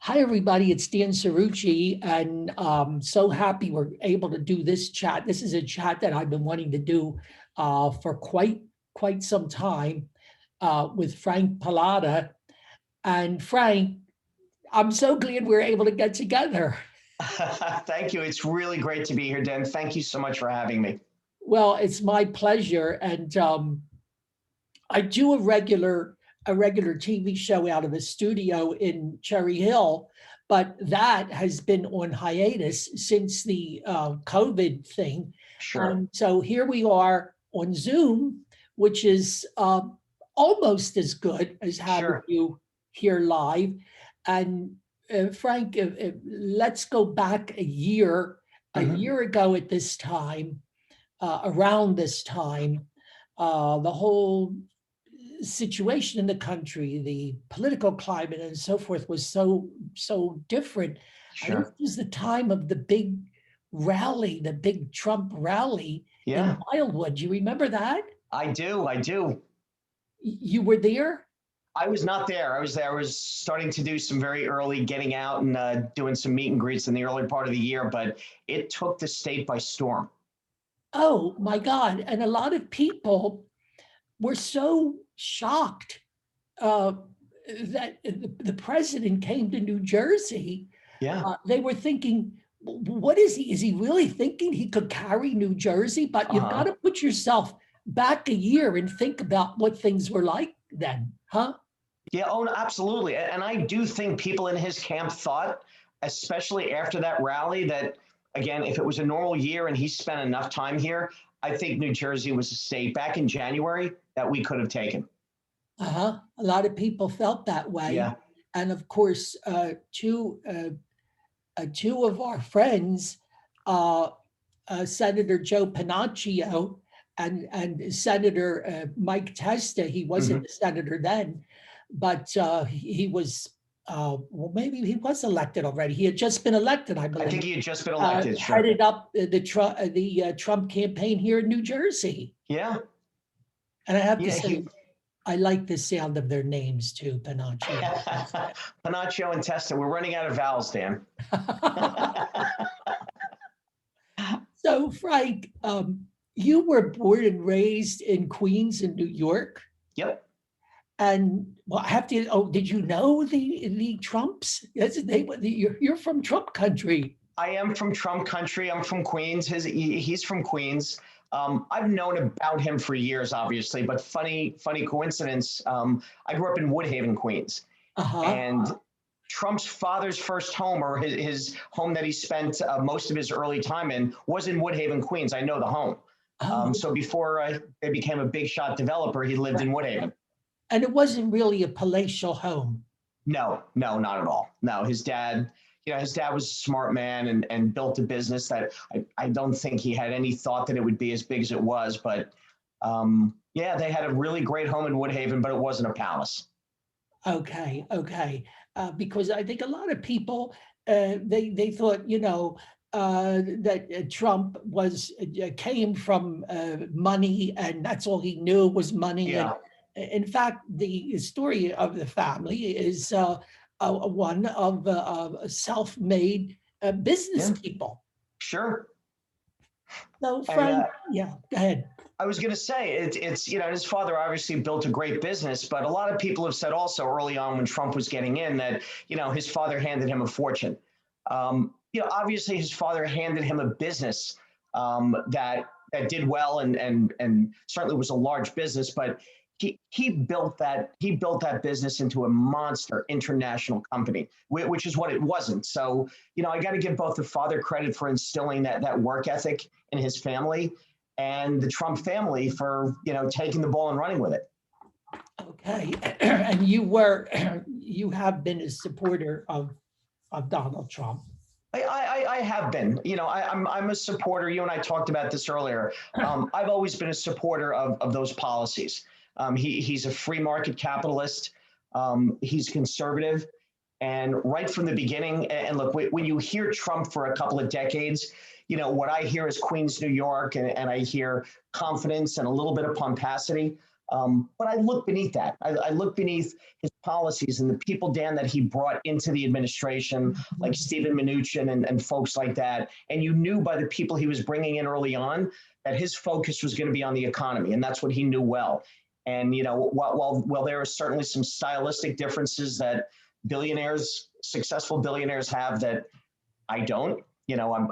Hi, everybody. It's Dan Cirucci, and so happy we're able to do this chat. This is a chat that I've been wanting to do for quite some time with Frank Pallotta. And Frank, I'm so glad we're able to get together. Thank you. It's really great to be here, Dan. Thank you so much for having me. Well, it's my pleasure, and I do a regular TV show out of a studio in Cherry Hill, but that has been on hiatus since the COVID thing. Sure. So here we are on Zoom, which is almost as good as having Sure. you here live. And Frank, let's go back a year. A Mhm. year ago at this time, around this time, the whole situation in the country, the political climate and so forth was so different. And this Sure. was the time of the big rally, the big Trump rally in Yeah, Wildwood. Do you remember that? I do. I do. You were there? I was not there. I was there. I was starting to do some very early getting out and doing some meet and greets in the early part of the year, but it took the state by storm. Oh my God. And a lot of people were so shocked uh, that the president came to New Jersey. Yeah. They were thinking, what is he? Is he really thinking he could carry New Jersey? But you've got Uh-huh. to put yourself back a year and think about what things were like then, huh? Yeah, oh, no, absolutely. And I do think people in his camp thought, especially after that rally, that again, if it was a normal year and he spent enough time here, I think New Jersey was a state back in January that we could have taken. A lot of people felt that way. Yeah. And of course, two of our friends, uh, Senator Joe Panaccio and Senator Mike Testa, he wasn't Hmm. a senator then, but he was, well, maybe he was elected already. He had just been elected, I I think believe. he had just been elected. Sure. Headed up the Trump campaign here in New Jersey. Yeah. And I have to Yeah. say, I like the sound of their names too, Panaccio. Panaccio and Testa. We're running out of vowels, Dan. So, Frank, you were born and raised in Queens in New York. Yep. And well, I have to. Oh, did you know the Trumps? Yes, you're from Trump country. I am from Trump country. I'm from Queens. He's from Queens. I've known about him for years, obviously, but funny coincidence. I grew up in Woodhaven, Queens, Uh huh. and Trump's father's first home, or his home that he spent most of his early time in, was in Woodhaven, Queens. I know the home. Oh, So before they became a big shot developer, he lived in Woodhaven. and it wasn't really a palatial home. No, no, not at all. No, his dad was a smart man and built a business that I don't think he had any thought that it would be as big as it was. But yeah, they had a really great home in Woodhaven, but it wasn't a palace. Okay, okay. Because I think a lot of people they thought, that Trump was came from money, and that's all he knew was money. And Yeah, in fact, the story of the family is one of self-made business yeah, people. sure. So, And Frank, yeah, go ahead. I was going to say it's his father obviously built a great business, but a lot of people have said also early on when Trump was getting in that his father handed him a fortune. Obviously his father handed him a business that did well and certainly was a large business, but he built that business into a monster international company, which is what it wasn't. So I got to give both the father credit for instilling that work ethic in his family, and the Trump family for taking the ball and running with it. Okay, and you have been a supporter of Donald Trump. I have been. I'm a supporter. You and I talked about this earlier. I've always been a supporter of those policies. He's a free market capitalist. He's conservative. And right from the beginning, and look, when you hear Trump for a couple of decades, what I hear is Queens, New York, and I hear confidence and a little bit of pomposity. But I look beneath that. I look beneath his policies and the people, Dan, that he brought into the administration, like Stephen Mnuchin and folks like that. And you knew by the people he was bringing in early on that his focus was going to be on the economy. And that's what he knew well. And, you know, while there are certainly some stylistic differences that billionaires, successful billionaires have that I don't, you know,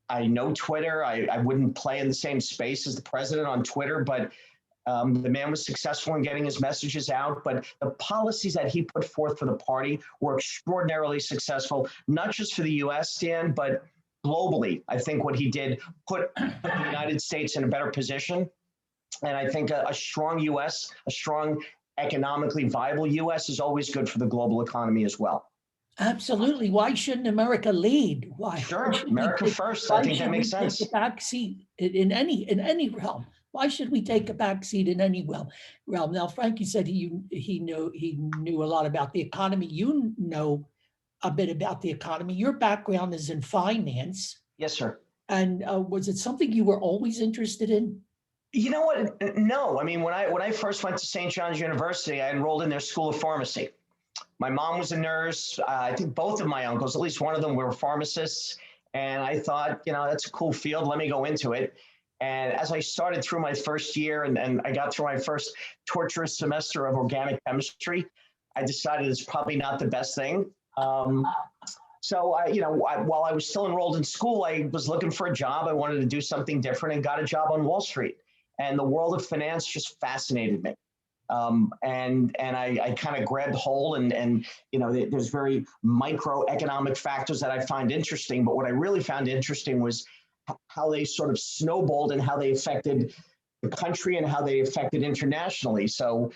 I know Twitter. I wouldn't play in the same space as the president on Twitter, but the man was successful in getting his messages out. But the policies that he put forth for the party were extraordinarily successful, not just for the U.S., Dan, but globally. I think what he did put the United States in a better position. And I think a strong U.S., a strong economically viable U.S. is always good for the global economy as well. Absolutely. Why shouldn't America lead? Why? Sure, America first. I think that makes sense. Take a back seat in any realm. Why should we take a back seat in any realm? Now, Frankie said he knew a lot about the economy. You know a bit about the economy. Your background is in finance. Yes, sir. And was it something you were always interested in? You know what? No. I mean, when I first went to St. John's University, I enrolled in their School of Pharmacy. My mom was a nurse. I think both of my uncles, at least one of them, were pharmacists. And I thought, you know, that's a cool field. Let me go into it. And as I started through my first year and I got through my first torturous semester of organic chemistry, I decided it's probably not the best thing. So while I was still enrolled in school, I was looking for a job. I wanted to do something different and got a job on Wall Street. And the world of finance just fascinated me. And I kind of grabbed hold and you know, there's very microeconomic factors that I find interesting. But what I really found interesting was how they sort of snowballed and how they affected the country and how they affected internationally. So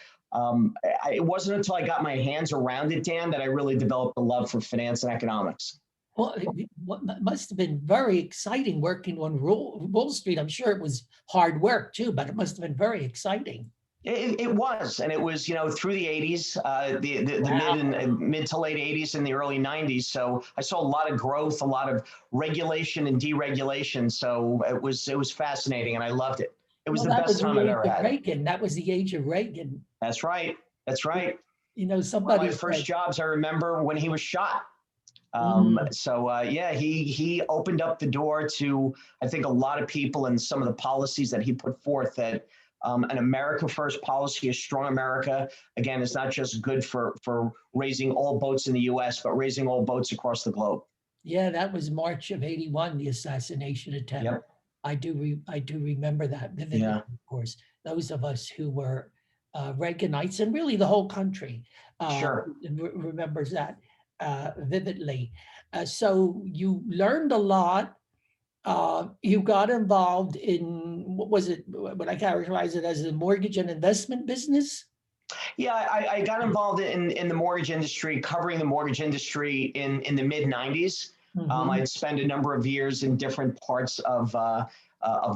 it wasn't until I got my hands around it, Dan, that I really developed a love for finance and economics. Well, it must have been very exciting working on Wall Street. I'm sure it was hard work too, but it must have been very exciting. It was, and it was, you know, through the 80s, the wow. mid to late 80s and the early 90s. So I saw a lot of growth, a lot of regulation and deregulation. So it was fascinating, and I loved it. It was the best time I've ever had. Reagan. That was the age of Reagan. That's right. That's right. You know, somebody. One of my first jobs, I remember when he was shot. So yeah, he opened up the door to, I think, a lot of people and some of the policies that he put forth that. An America First policy, a strong America, again, is not just good for raising all boats in the U.S., but raising all boats across the globe. Yeah, that was March of '81, the assassination attempt. Yep. I do remember that vividly, yeah. Of course. Those of us who were Reaganites, and really the whole country, sure. Remembers that vividly. So you learned a lot. You got involved in, what was it, what I characterize it as, the mortgage and investment business? Yeah, I got involved in the mortgage industry, covering the mortgage industry in the mid 90s. Mm-hmm. I'd spent a number of years in different parts of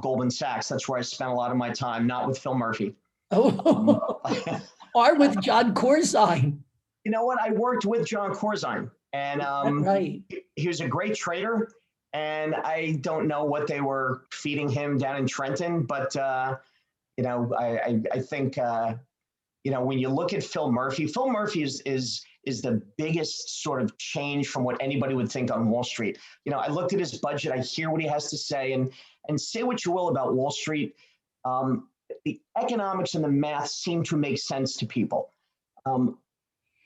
Goldman Sachs. That's where I spent a lot of my time, not with Phil Murphy. Oh, or with John Corzine. You know what? I worked with John Corzine, and right. He was a great trader. And I don't know what they were feeding him down in Trenton, but you know, I think you know, when you look at Phil Murphy is the biggest sort of change from what anybody would think on Wall Street. You know, I looked at his budget, I hear what he has to say, and say what you will about Wall Street. The economics and the math seem to make sense to people.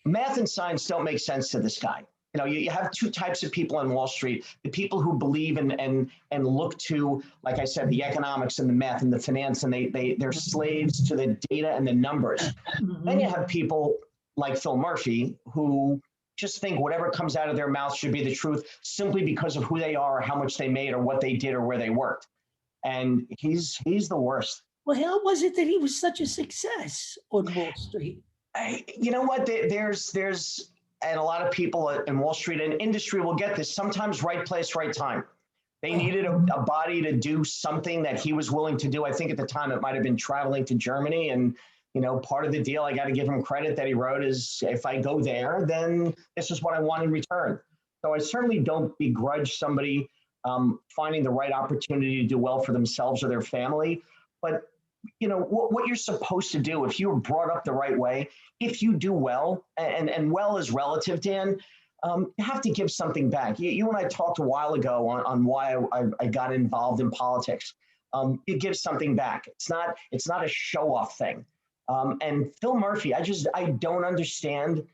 Math and science don't make sense to this guy. You know, you have two types of people on Wall Street: the people who believe and look to, like I said, the economics and the math and the finance, and they're slaves to the data and the numbers. Mm-hmm. Then you have people like Phil Murphy who just think whatever comes out of their mouth should be the truth simply because of who they are, or how much they made, or what they did, or where they worked. And he's the worst. Well, how was it that he was such a success on Wall Street? You know what? There's and a lot of people in Wall Street and industry will get this. Sometimes right place, right time. They needed a body to do something that he was willing to do. I think at the time it might have been traveling to Germany. And, you know, part of the deal, I got to give him credit that he wrote is, if I go there, then this is what I want in return. So I certainly don't begrudge somebody finding the right opportunity to do well for themselves or their family. But what you're supposed to do if you were brought up the right way. If you do well, and well is relative, Dan, you have to give something back. You and I talked a while ago on why I got involved in politics. You give something back. It's not a show off thing. And Phil Murphy, I don't understand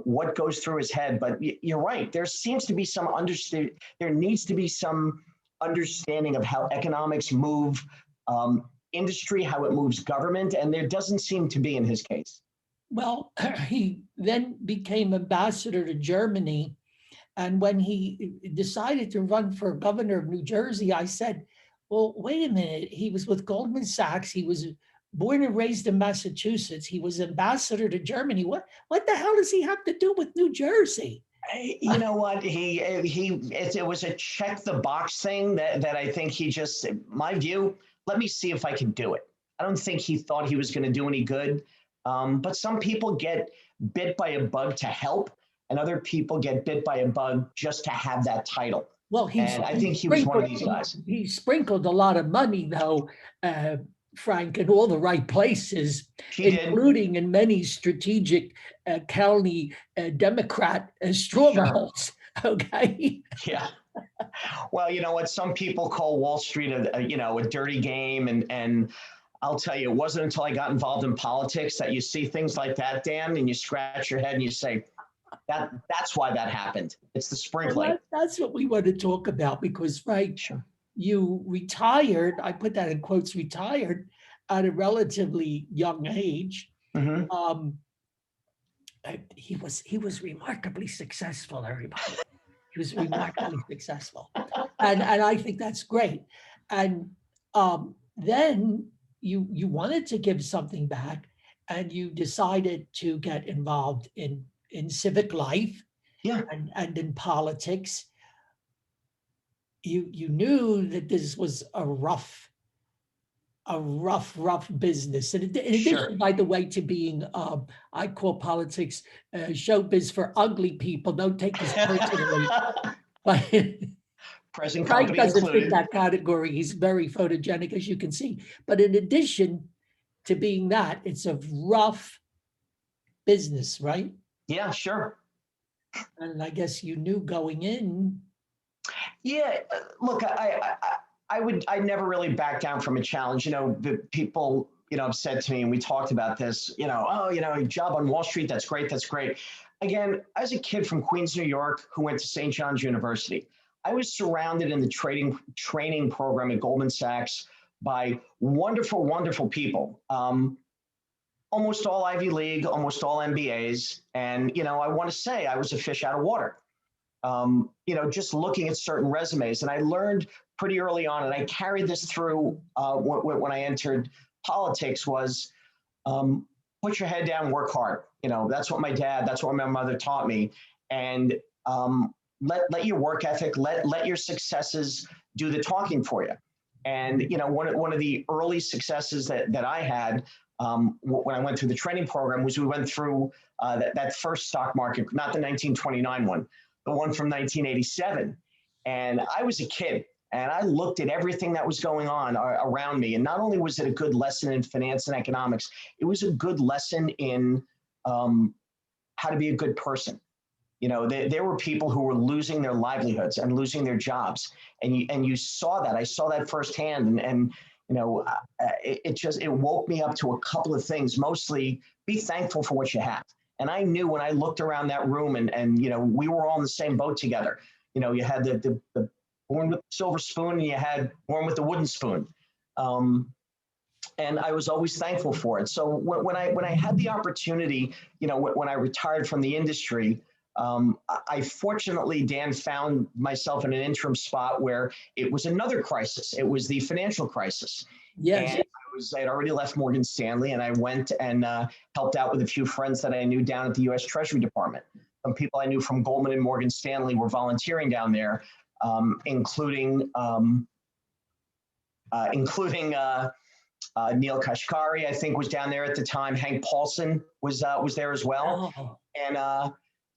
what goes through his head, but you're right. There needs to be some understanding of how economics move industry, how it moves government, and there doesn't seem to be in his case. Well, he then became ambassador to Germany. And when he decided to run for governor of New Jersey, I said, well, wait a minute. He was with Goldman Sachs. He was born and raised in Massachusetts. He was ambassador to Germany. What the hell does he have to do with New Jersey? You know what? It was a check the box thing that I think he just, my view, let me see if I can do it. I don't think he thought he was going to do any good. But some people get bit by a bug to help, and other people get bit by a bug just to have that title. Well, I think he was one of these guys. He sprinkled a lot of money, though, Frank, in all the right places, including in many strategic county Democrat strongholds. Sure. Okay. Yeah. Well, you know what? Some people call Wall Street a dirty game, and I'll tell you, it wasn't until I got involved in politics that you see things like that, Dan, and you scratch your head and you say, that's why that happened. It's the sprinkling. Well, that's what we want to talk about because, Frank, sure, you retired, I put that in quotes, retired at a relatively young age. Mm-hmm. He was remarkably successful, everybody. He was remarkably successful. And I think that's great. And then you wanted to give something back and you decided to get involved in civic life, yeah, and in politics. You knew that this was a rough business. And in addition, sure, by the way, to being, I call politics showbiz for ugly people. Don't take this personally. But present Frank doesn't fit that category. He's very photogenic, as you can see. But in addition to being that, it's a rough business, right? Yeah, sure. And I guess you knew going in. Yeah, look, I never really back down from a challenge. The people, have said to me, and we talked about this, a job on Wall Street, that's great, that's great. Again, I was a kid from Queens, New York, who went to St. John's University. I was surrounded in the training program at Goldman Sachs by wonderful, wonderful people. Almost all Ivy League, almost all MBAs. And, I want to say I was a fish out of water, just looking at certain resumes. And I learned pretty early on, and I carried this through when I entered politics, was put your head down, work hard. That's what that's what my mother taught me. And let your work ethic, let your successes do the talking for you. And, one of the early successes that I had when I went through the training program was we went through that first stock market, not the 1929 one, the one from 1987. And I was a kid and I looked at everything that was going on around me. And not only was it a good lesson in finance and economics, it was a good lesson in how to be a good person. There were people who were losing their livelihoods and losing their jobs. And you saw that. I saw that firsthand. And it woke me up to a couple of things, mostly be thankful for what you have. And I knew when I looked around that room and we were all in the same boat together. You had the born with the silver spoon and you had born with the wooden spoon. And I was always thankful for it. So when I had the opportunity, when I retired from the industry, I fortunately, Dan, found myself in an interim spot where it was another crisis. It was the financial crisis. Yes. And I had already left Morgan Stanley, and I went and helped out with a few friends that I knew down at the U.S. Treasury Department. Some people I knew from Goldman and Morgan Stanley were volunteering down there, including Neil Kashkari, I think, was down there at the time. Hank Paulson was there as well. Oh. And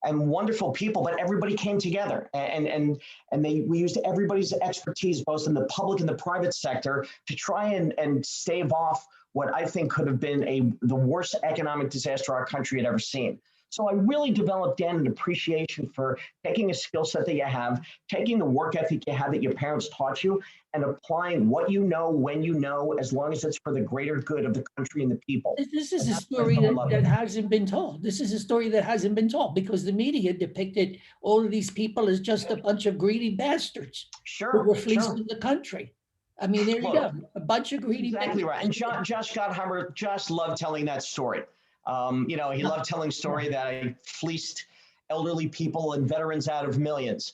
and wonderful people, but everybody came together, and we used everybody's expertise, both in the public and the private sector, to try and stave off what I think could have been the worst economic disaster our country had ever seen. So I really developed, Dan, an appreciation for taking a skill set that you have, taking the work ethic you have that your parents taught you, and applying what you know when you know, as long as it's for the greater good of the country and the people. This is And a that's what I story fell in love that with. hasn't been told. This is a story that hasn't been told because the media depicted all of these people as just a bunch of greedy bastards who Sure, were sure. fleecing the country. I mean, there you Look, go, a bunch of greedy exactly right. And bastards. Josh Gottheimer just loved telling that story. He loved telling story that I fleeced elderly people and veterans out of millions.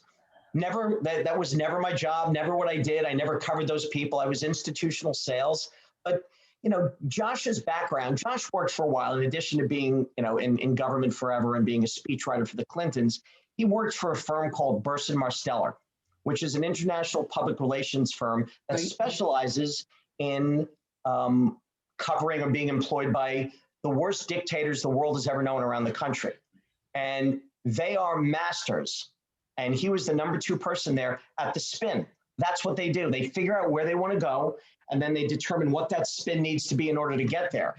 Never, that was never my job, never what I did. I never covered those people. I was institutional sales. But, Josh's background, Josh worked for a while, in addition to being, in government forever and being a speechwriter for the Clintons, he worked for a firm called Burson Marsteller, which is an international public relations firm that Right. specializes in covering or being employed by the worst dictators the world has ever known around the country. And they are masters. And he was the number 2 person there at the spin. That's what they do. They figure out where they want to go, and then they determine what that spin needs to be in order to get there.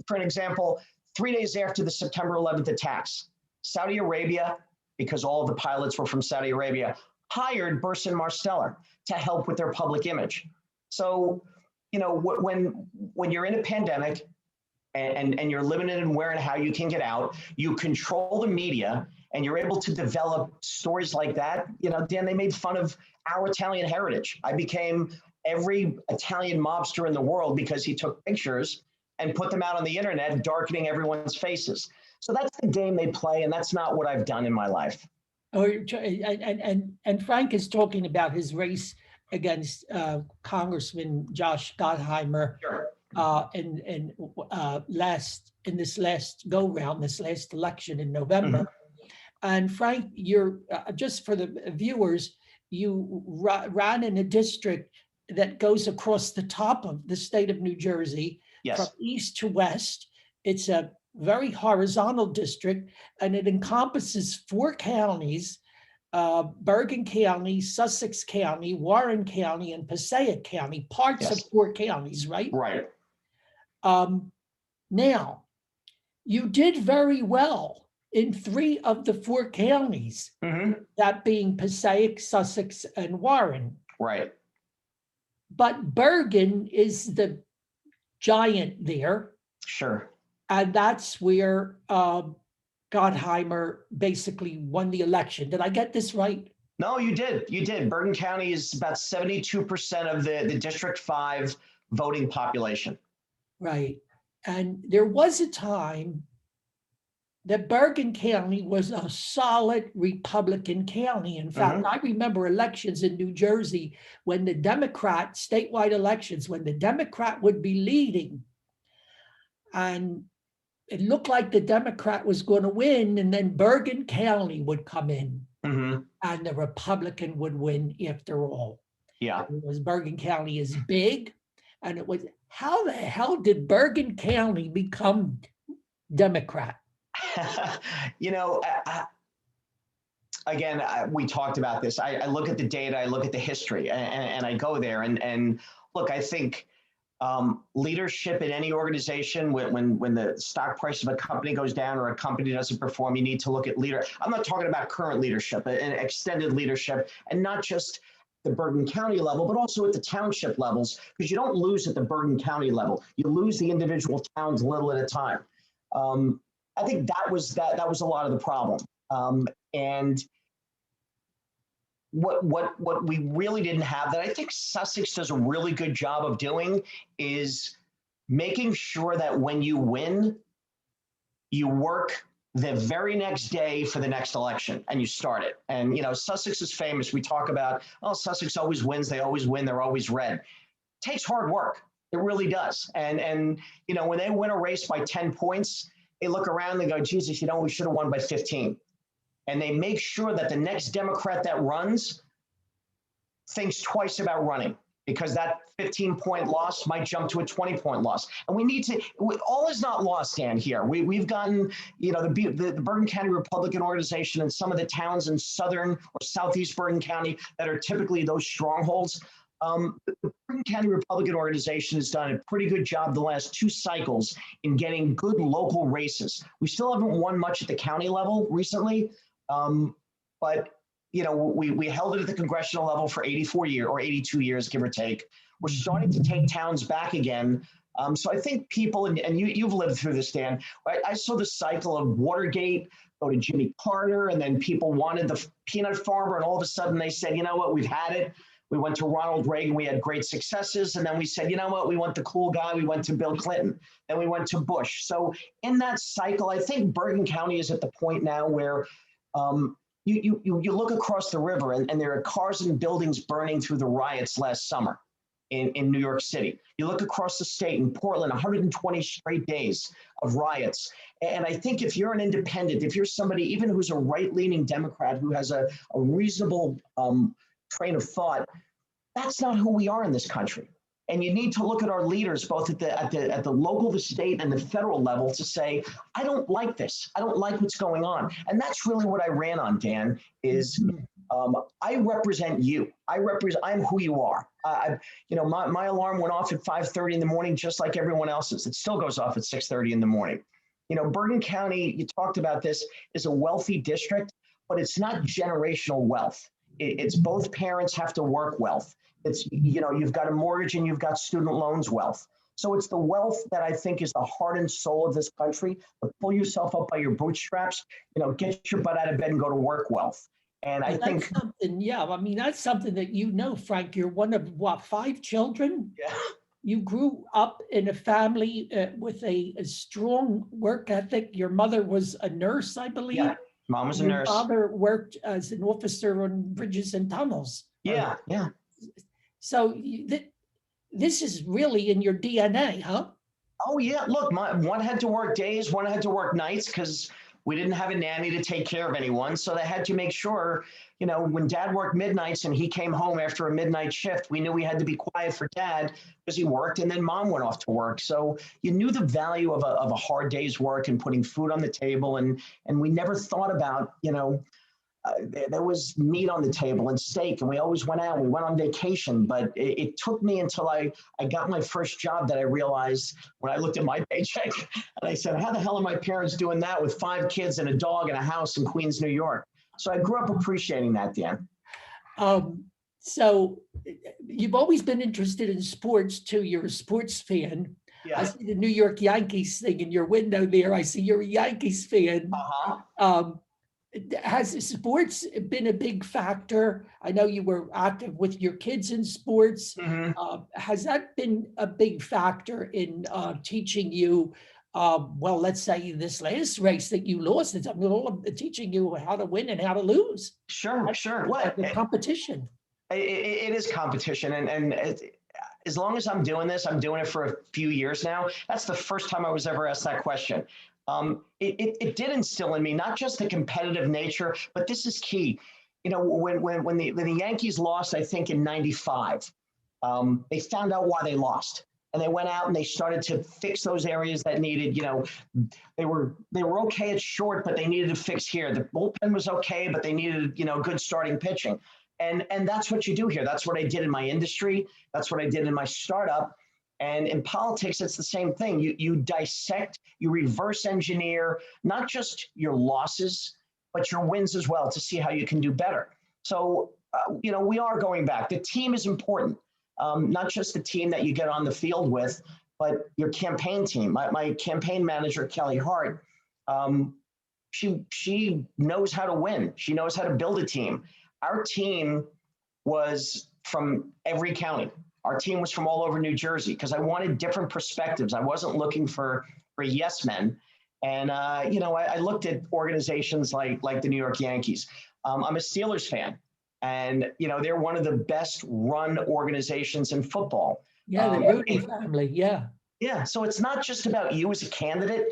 For an example, 3 days after the September 11th attacks, Saudi Arabia, because all of the pilots were from Saudi Arabia, hired Burson Marsteller to help with their public image. So, when you're in a pandemic, and you're limited in where and how you can get out, you control the media, and you're able to develop stories like that. Dan, they made fun of our Italian heritage. I became every Italian mobster in the world because he took pictures and put them out on the internet, darkening everyone's faces. So that's the game they play, and that's not what I've done in my life. And Frank is talking about his race against Congressman Josh Gottheimer. Sure. In this last go round, this last election in November. Mm-hmm. And Frank, you're just for the viewers, you ran in a district that goes across the top of the state of New Jersey. Yes. From east to west. It's a very horizontal district, and it encompasses 4 counties: Bergen County, Sussex County, Warren County, and Passaic County. Parts yes. of 4 counties, right? Right. Now, you did very well in 3 of the 4 counties, mm-hmm. that being Passaic, Sussex, and Warren. Right. But Bergen is the giant there. Sure. And that's where Gottheimer basically won the election. Did I get this right? No, you did. You did. Bergen County is about 72% of the District 5 voting population. Right. And there was a time that Bergen County was a solid Republican county. In fact, mm-hmm. I remember elections in New Jersey when the Democrat, statewide elections, when the Democrat would be leading, and it looked like the Democrat was going to win, and then Bergen County would come in, mm-hmm. and the Republican would win after all. Yeah. It was Bergen County is big, and it was, how the hell did Bergen County become Democrat? Again, we talked about this. I look at the data, I look at the history, and I go there. And look, I think leadership in any organization, when the stock price of a company goes down or a company doesn't perform, you need to look at leader. I'm not talking about current leadership and extended leadership, and not just the Bergen County level, but also at the township levels, because you don't lose at the Bergen County level. You lose the individual towns little at a time. I think that was a lot of the problem. And what we really didn't have, that I think Sussex does a really good job of doing, is making sure that when you win, you work the very next day for the next election and you start it. And, Sussex is famous. We talk about, Sussex always wins. They always win. They're always red. It takes hard work. It really does. And when they win a race by 10 points, they look around and they go, Jesus, we should have won by 15. And they make sure that the next Democrat that runs thinks twice about running. because that 15-point loss might jump to a 20-point loss. And we need to, all is not lost, Dan, here. We've gotten, the Bergen County Republican Organization and some of the towns in southern or southeast Bergen County that are typically those strongholds. The Bergen County Republican Organization has done a pretty good job the last 2 cycles in getting good local races. We still haven't won much at the county level recently, but we held it at the congressional level for 84 years or 82 years, give or take. We're starting to take towns back again. So I think people, and you've lived through this, Dan, right? I saw the cycle of Watergate go to Jimmy Carter, and then people wanted the peanut farmer, and all of a sudden they said, you know what, we've had it. We went to Ronald Reagan, we had great successes, and then we said, you know what, we want the cool guy, we went to Bill Clinton, then we went to Bush. So in that cycle, I think Bergen County is at the point now where you look across the river and there are cars and buildings burning through the riots last summer in New York City. You look across the state in Portland, 120 straight days of riots. And I think if you're an independent, if you're somebody even who's a right-leaning Democrat who has a reasonable train of thought, that's not who we are in this country. And you need to look at our leaders, both at the local, the state, and the federal level, to say, I don't like this. I don't like what's going on. And that's really what I ran on, Dan, is I represent you. I'm who you are. My alarm went off at 5:30 in the morning, just like everyone else's. It still goes off at 6:30 in the morning. Bergen County, you talked about this, is a wealthy district, but it's not generational wealth. It's both parents have to work wealth. It's, you've got a mortgage and you've got student loans wealth. So it's the wealth that I think is the heart and soul of this country. To pull yourself up by your bootstraps, get your butt out of bed and go to work wealth. And I think something, that's something that Frank, you're one of 5 children? Yeah. You grew up in a family with a strong work ethic. Your mother was a nurse, I believe. Yeah, Mom was a nurse. Your father worked as an officer on bridges and tunnels. Yeah. So this is really in your DNA, huh? Oh, yeah. Look, one had to work days, one had to work nights because we didn't have a nanny to take care of anyone. So they had to make sure, when Dad worked midnights and he came home after a midnight shift, we knew we had to be quiet for Dad because he worked, and then Mom went off to work. So you knew the value of a hard day's work and putting food on the table. And we never thought about, there was meat on the table and steak, and we always went out. We went on vacation, but it took me until I got my first job that I realized when I looked at my paycheck and I said, how the hell are my parents doing that with 5 kids and a dog and a house in Queens, New York? So I grew up appreciating that, Dan. So you've always been interested in sports too. You're a sports fan. Yeah. I see the New York Yankees thing in your window there. I see you're a Yankees fan. Has sports been a big factor? I know you were active with your kids in sports. Mm-hmm. Has that been a big factor in teaching you, let's say this last race that you lost, it's all teaching you how to win and how to lose? Sure. The competition. It is competition. And as long as I'm doing this, I'm doing it for a few years now. That's the first time I was ever asked that question. It did instill in me not just the competitive nature, but this is key. When the Yankees lost, I think in '95, they found out why they lost, and they went out and they started to fix those areas that needed. They were okay at short, but they needed to fix here. The bullpen was okay, but they needed good starting pitching, and that's what you do here. That's what I did in my industry. That's what I did in my startup. And in politics, it's the same thing. You dissect, you reverse engineer, not just your losses, but your wins as well to see how you can do better. So, we are going back. The team is important, not just the team that you get on the field with, but your campaign team. My campaign manager, Kelly Hart, she knows how to win. She knows how to build a team. Our team was from every county. Our team was from all over New Jersey because I wanted different perspectives. I wasn't looking for yes men. And, I looked at organizations like the New York Yankees. I'm a Steelers fan. And, they're one of the best run organizations in football. Yeah, the Rudy family, yeah. Yeah, so it's not just about you as a candidate.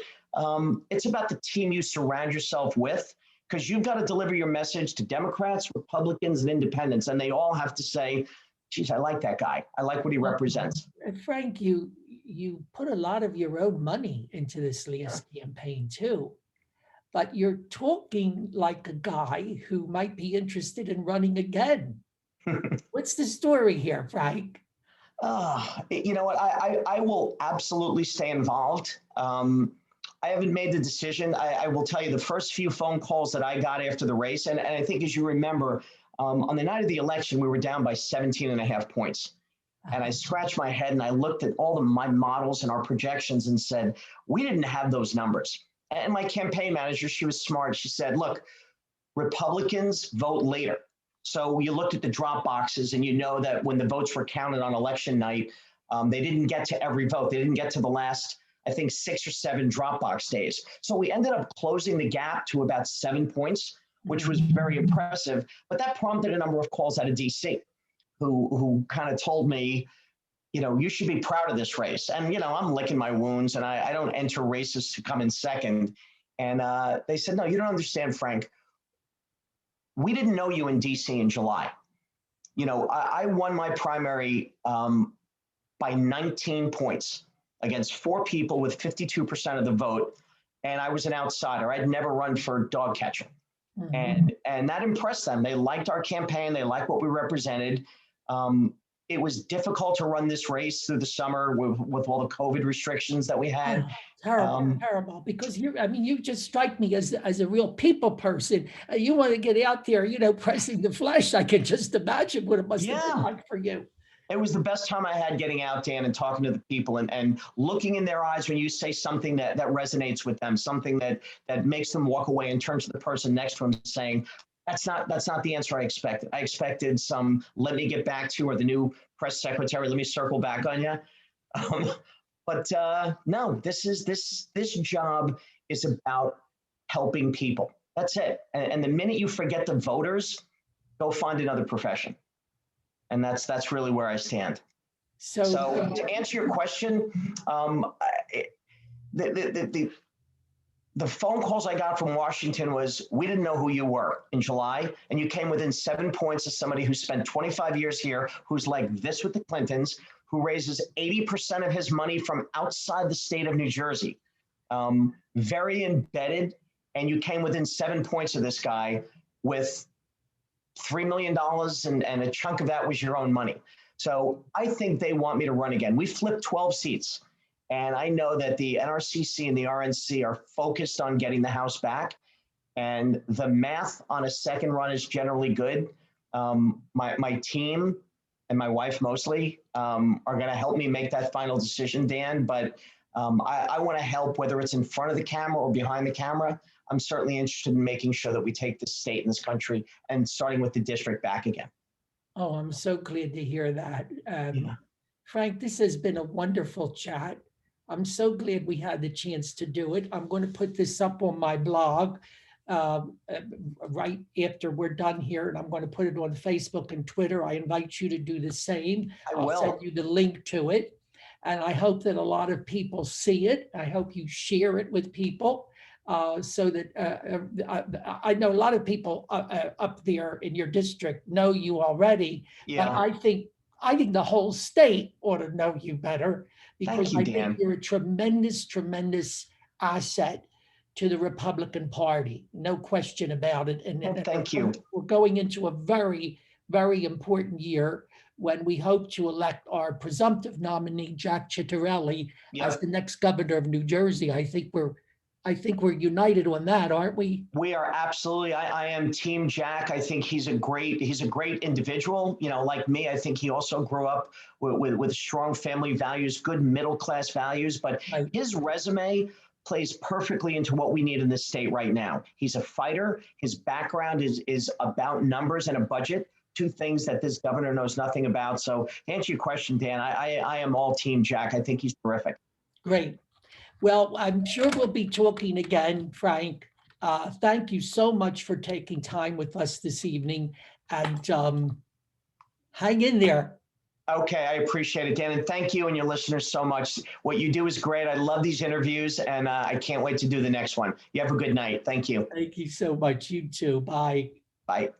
It's about the team you surround yourself with, because you've got to deliver your message to Democrats, Republicans, and independents. And they all have to say, geez, I like that guy. I like what he represents. Frank, you put a lot of your own money into this last campaign too, but you're talking like a guy who might be interested in running again. What's the story here, Frank? You know what? I will absolutely stay involved. I haven't made the decision. I will tell you the first few phone calls that I got after the race, and I think as you remember, on the night of the election, we were down by 17 and a half points. And I scratched my head and I looked at all of my models and our projections and said, we didn't have those numbers. And my campaign manager, she was smart. She said, look, Republicans vote later. So you looked at the drop boxes and you know that when the votes were counted on election night, they didn't get to every vote. They didn't get to the last, I think, 6 or 7 drop box days. So we ended up closing the gap to about 7 points, which was very impressive. But that prompted a number of calls out of DC who kind of told me, you know, you should be proud of this race. And, you know, I'm licking my wounds and I don't enter races to come in second. And they said, no, you don't understand, Frank. We didn't know you in DC in July. You know, I won my primary by 19 points against 4 people with 52% of the vote. And I was an outsider. I'd never run for dog catcher. And that impressed them. They liked our campaign. They liked what we represented. It was difficult to run this race through the summer with all the COVID restrictions that we had. Terrible, because you just strike me as a real people person. You want to get out there, you know, pressing the flesh. I can just imagine what it must have been like for you. It was the best time I had getting out, Dan, and talking to the people and looking in their eyes when you say something that resonates with them, something that makes them walk away in terms of the person next to them saying, that's not the answer I expected. I expected some, let me get back to, or the new press secretary, let me circle back on you. But no, this job is about helping people. That's it. And the minute you forget the voters, go find another profession. And that's really where I stand. So to answer your question, the phone calls I got from Washington was, we didn't know who you were in July, and you came within 7 points of somebody who spent 25 years here, who's like this with the Clintons, who raises 80% of his money from outside the state of New Jersey. Very embedded, and you came within 7 points of this guy with $3 million, and a chunk of that was your own money. So I think they want me to run again. We flipped 12 seats. And I know that the NRCC and the RNC are focused on getting the House back. And the math on a second run is generally good. My team and my wife mostly are going to help me make that final decision, Dan. But I want to help, whether it's in front of the camera or behind the camera. I'm certainly interested in making sure that we take this state and this country and starting with the district back again. Oh, I'm so glad to hear that. Frank, this has been a wonderful chat. I'm so glad we had the chance to do it. I'm going to put this up on my blog right after we're done here, and I'm going to put it on Facebook and Twitter. I invite you to do the same. I'll send you the link to it. And I hope that a lot of people see it. I hope you share it with people so that I know a lot of people up there in your district know you already. Yeah. But I think the whole state ought to know you better, because I think you're a tremendous, tremendous asset to the Republican Party. No question about it. And thank you. We're going into a very, very important year when we hope to elect our presumptive nominee, Jack Ciattarelli, as the next governor of New Jersey. I think we're united on that, aren't we? We are absolutely. I am Team Jack. I think he's a great individual. You know, like me, I think he also grew up with strong family values, good middle class values. But his resume plays perfectly into what we need in this state right now. He's a fighter. His background is about numbers and a budget. 2 things that this governor knows nothing about. So to answer your question, Dan, I am all Team Jack. I think he's terrific. Great. Well, I'm sure we'll be talking again, Frank. Thank you so much for taking time with us this evening, and hang in there. Okay, I appreciate it, Dan, and thank you and your listeners so much. What you do is great. I love these interviews, and I can't wait to do the next one. You have a good night. Thank you. Thank you so much. You too. Bye. Bye.